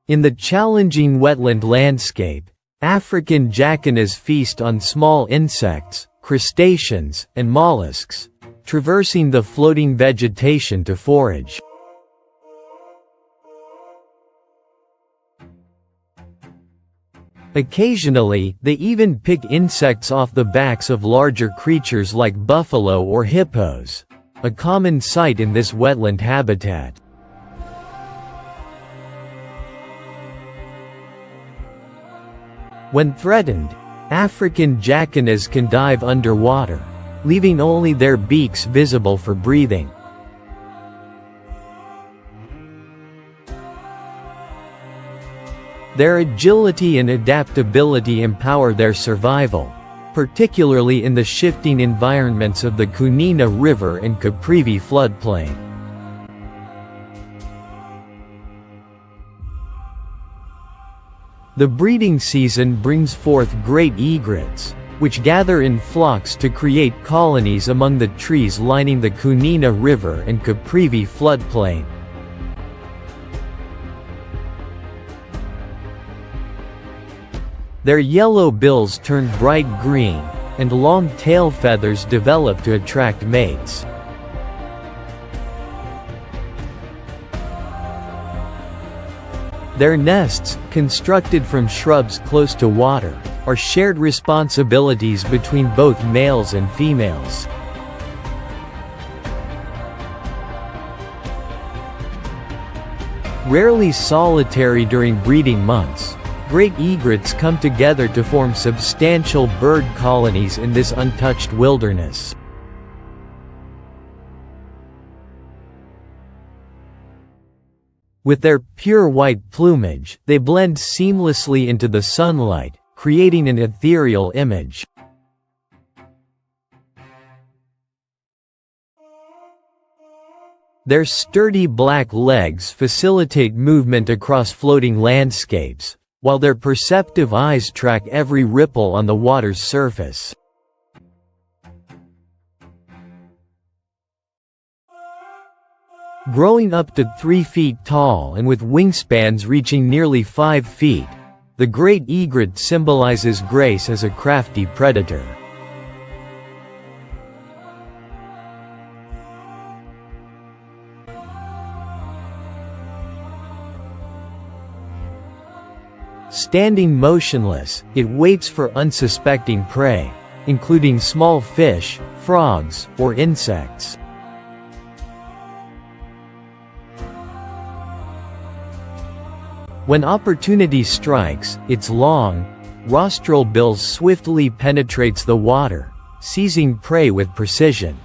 In the challenging wetland landscape, African jacanas feast on small insects, crustaceans, and mollusks, traversing the floating vegetation to forage. Occasionally, they even pick insects off the backs of larger creatures like buffalo or hippos, a common sight in this wetland habitat. When threatened, African jacanas can dive underwater, leaving only their beaks visible for breathing. Their agility and adaptability empower their survival, particularly in the shifting environments of the Kunina River and Caprivi floodplain. The breeding season brings forth great egrets, which gather in flocks to create colonies among the trees lining the Kunina River and Caprivi floodplain. Their yellow bills turn bright green, and long tail feathers develop to attract mates. Their nests, constructed from shrubs close to water, are shared responsibilities between both males and females. Rarely solitary during breeding months, great egrets come together to form substantial bird colonies in this untouched wilderness. With their pure white plumage, they blend seamlessly into the sunlight, creating an ethereal image. Their sturdy black legs facilitate movement across floating landscapes, while their perceptive eyes track every ripple on the water's surface. Growing up to 3 feet tall and with wingspans reaching nearly 5 feet, the great egret symbolizes grace as a crafty predator. Standing motionless, it waits for unsuspecting prey, including small fish, frogs, or insects. When opportunity strikes, its long, rostral bill swiftly penetrates the water, seizing prey with precision.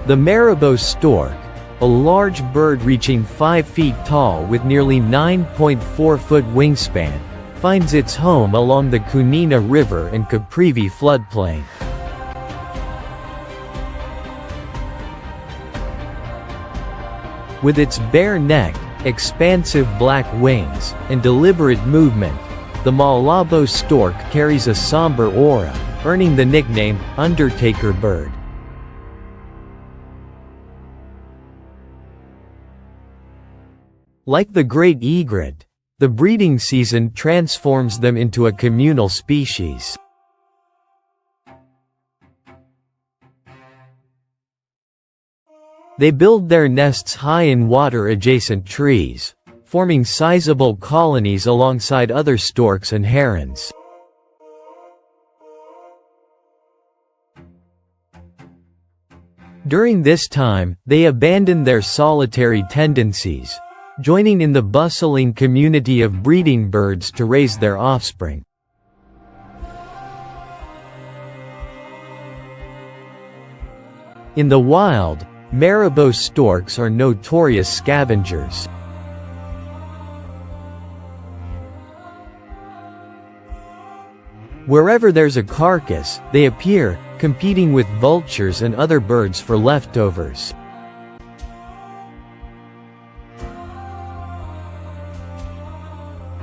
The Marabou stork, a large bird reaching 5 feet tall with nearly 9.4-foot wingspan, finds its home along the Kunina River and Caprivi floodplain. With its bare neck, expansive black wings, and deliberate movement, the Malabo stork carries a somber aura, earning the nickname Undertaker bird. Like the great egret, the breeding season transforms them into a communal species. They build their nests high in water-adjacent trees, forming sizable colonies alongside other storks and herons. During this time, they abandon their solitary tendencies, joining in the bustling community of breeding birds to raise their offspring. In the wild, marabou storks are notorious scavengers. Wherever there's a carcass, they appear, competing with vultures and other birds for leftovers.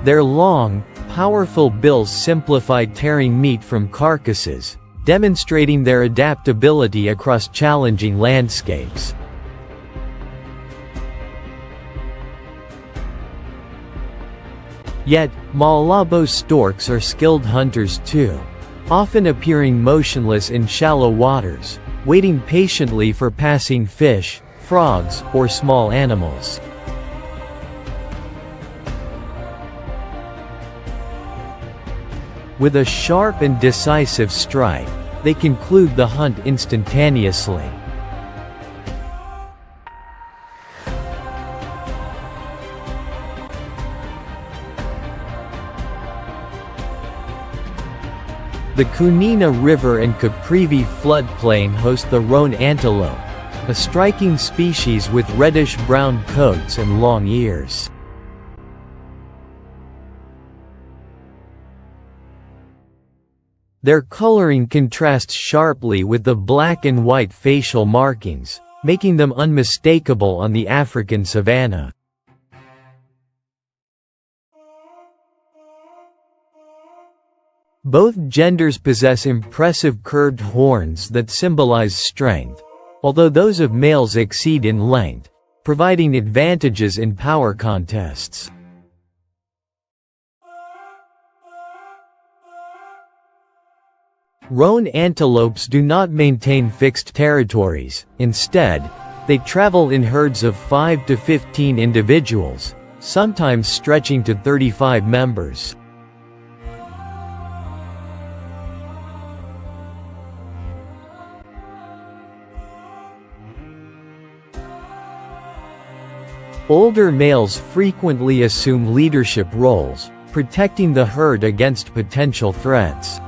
Their long, powerful bills simplify tearing meat from carcasses, demonstrating their adaptability across challenging landscapes. Yet, Malabo storks are skilled hunters too, often appearing motionless in shallow waters, waiting patiently for passing fish, frogs, or small animals. With a sharp and decisive strike, they conclude the hunt instantaneously. The Kunina River and Caprivi floodplain host the roan antelope, a striking species with reddish-brown coats and long ears. Their coloring contrasts sharply with the black and white facial markings, making them unmistakable on the African savanna. Both genders possess impressive curved horns that symbolize strength, although those of males exceed in length, providing advantages in power contests. Roan antelopes do not maintain fixed territories. Instead, they travel in herds of 5 to 15 individuals, sometimes stretching to 35 members. Older males frequently assume leadership roles, protecting the herd against potential threats.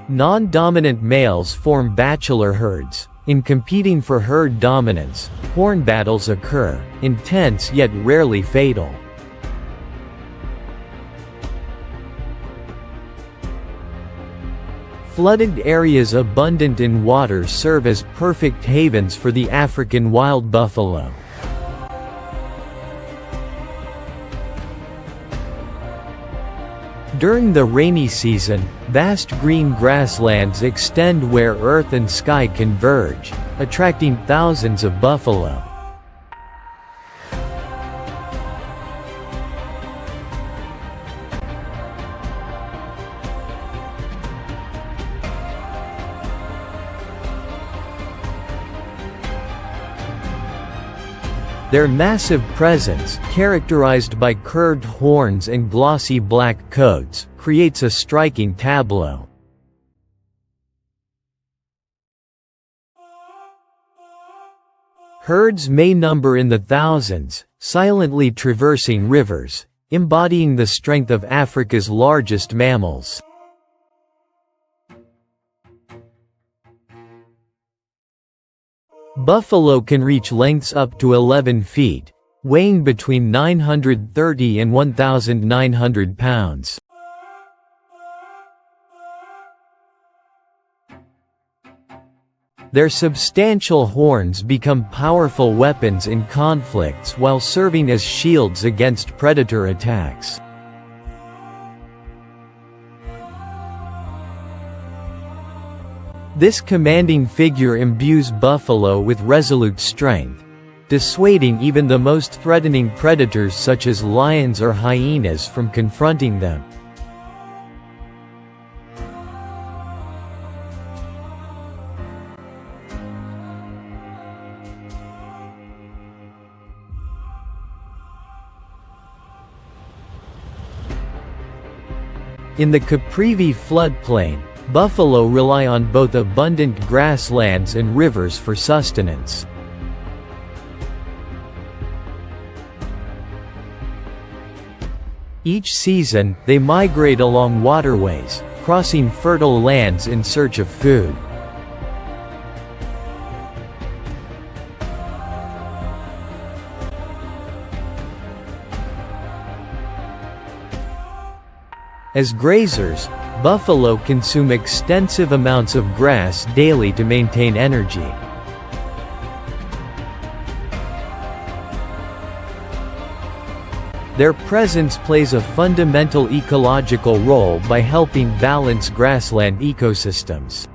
Non-dominant males form bachelor herds. In competing for herd dominance, horn battles occur, intense yet rarely fatal. Flooded areas abundant in water serve as perfect havens for the African wild buffalo. During the rainy season, vast green grasslands extend where earth and sky converge, attracting thousands of buffalo. Their massive presence, characterized by curved horns and glossy black coats, creates a striking tableau. Herds may number in the thousands, silently traversing rivers, embodying the strength of Africa's largest mammals. Buffalo can reach lengths up to 11 feet, weighing between 930 and 1,900 pounds. Their substantial horns become powerful weapons in conflicts while serving as shields against predator attacks. This commanding figure imbues buffalo with resolute strength, dissuading even the most threatening predators such as lions or hyenas from confronting them. In the Caprivi floodplain, buffalo rely on both abundant grasslands and rivers for sustenance. Each season, they migrate along waterways, crossing fertile lands in search of food. As grazers, buffalo consume extensive amounts of grass daily to maintain energy. Their presence plays a fundamental ecological role by helping balance grassland ecosystems.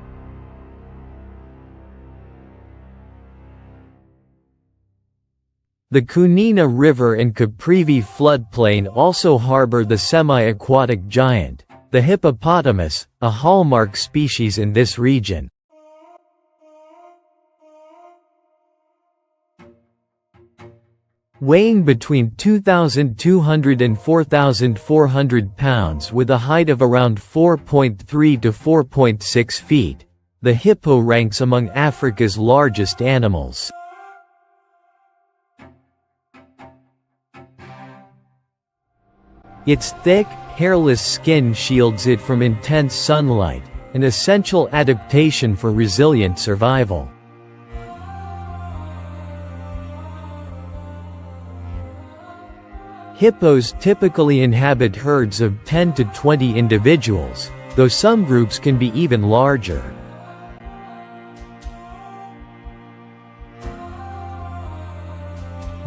The Kunina River and Caprivi floodplain also harbor the semi-aquatic giant, the hippopotamus, a hallmark species in this region. Weighing between 2,200 and 4,400 pounds with a height of around 4.3 to 4.6 feet, the hippo ranks among Africa's largest animals. Its thick, hairless skin shields it from intense sunlight, an essential adaptation for resilient survival. Hippos typically inhabit herds of 10 to 20 individuals, though some groups can be even larger.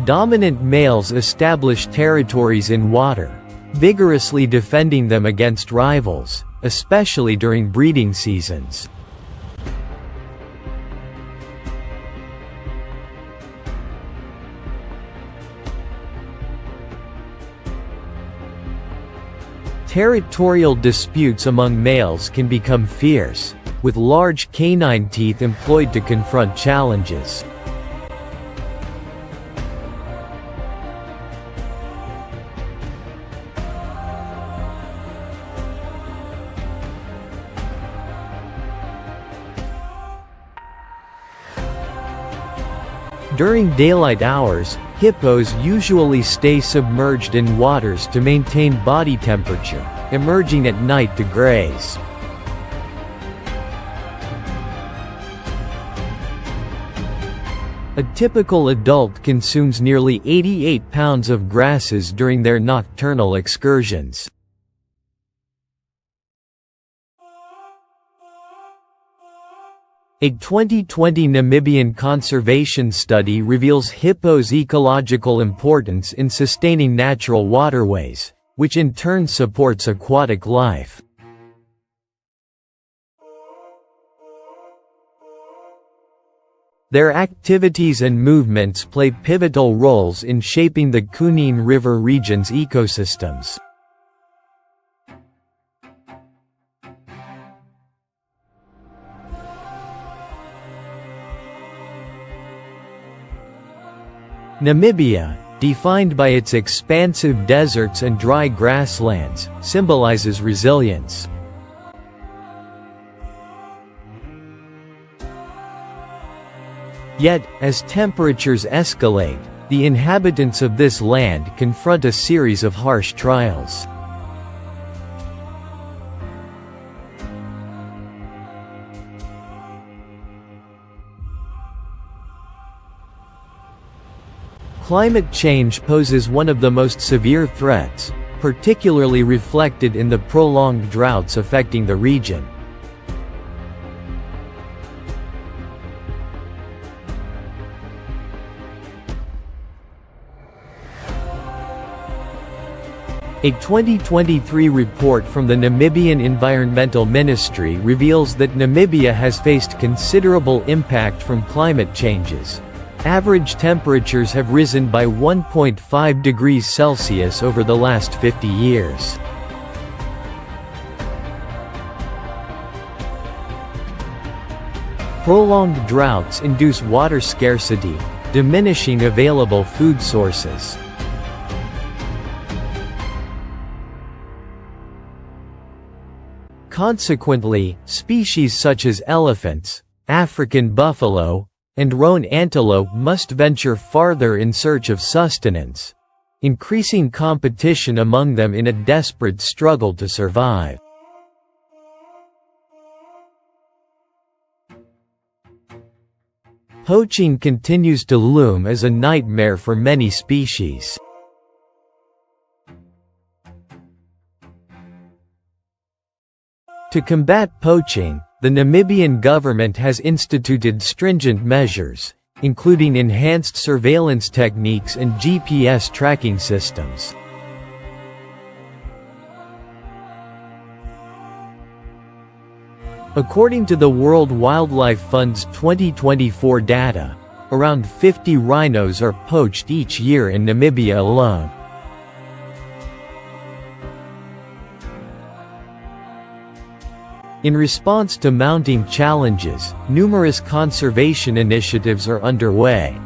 Dominant males establish territories in water, vigorously defending them against rivals, especially during breeding seasons. Territorial disputes among males can become fierce, with large canine teeth employed to confront challenges. During daylight hours, hippos usually stay submerged in waters to maintain body temperature, emerging at night to graze. A typical adult consumes nearly 88 pounds of grasses during their nocturnal excursions. A 2020 Namibian conservation study reveals hippos' ecological importance in sustaining natural waterways, which in turn supports aquatic life. Their activities and movements play pivotal roles in shaping the Kunene River region's ecosystems. Namibia, defined by its expansive deserts and dry grasslands, symbolizes resilience. Yet, as temperatures escalate, the inhabitants of this land confront a series of harsh trials. Climate change poses one of the most severe threats, particularly reflected in the prolonged droughts affecting the region. A 2023 report from the Namibian Environmental Ministry reveals that Namibia has faced considerable impact from climate changes. Average temperatures have risen by 1.5 degrees Celsius over the last 50 years. Prolonged droughts induce water scarcity, diminishing available food sources. Consequently, species such as elephants, African buffalo, and roan antelope must venture farther in search of sustenance, increasing competition among them in a desperate struggle to survive. Poaching continues to loom as a nightmare for many species. To combat poaching, the Namibian government has instituted stringent measures, including enhanced surveillance techniques and GPS tracking systems. According to the World Wildlife Fund's 2024 data, around 50 rhinos are poached each year in Namibia alone. In response to mounting challenges, numerous conservation initiatives are underway.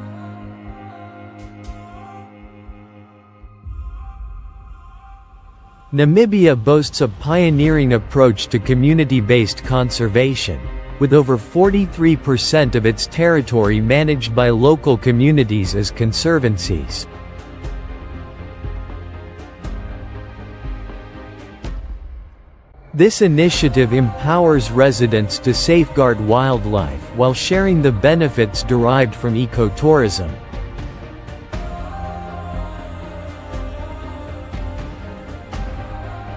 Namibia boasts a pioneering approach to community-based conservation, with over 43% of its territory managed by local communities as conservancies. This initiative empowers residents to safeguard wildlife while sharing the benefits derived from ecotourism.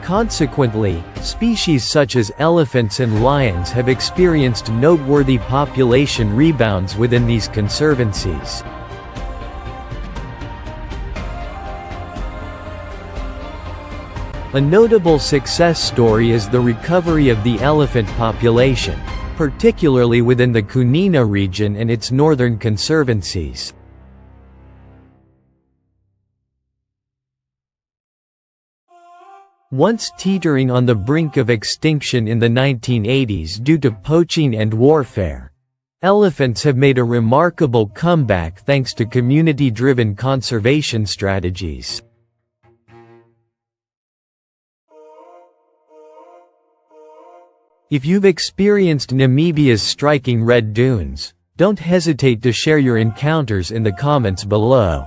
Consequently, species such as elephants and lions have experienced noteworthy population rebounds within these conservancies. A notable success story is the recovery of the elephant population, particularly within the Kunina region and its northern conservancies. Once teetering on the brink of extinction in the 1980s due to poaching and warfare, elephants have made a remarkable comeback thanks to community-driven conservation strategies. If you've experienced Namibia's striking red dunes, don't hesitate to share your encounters in the comments below.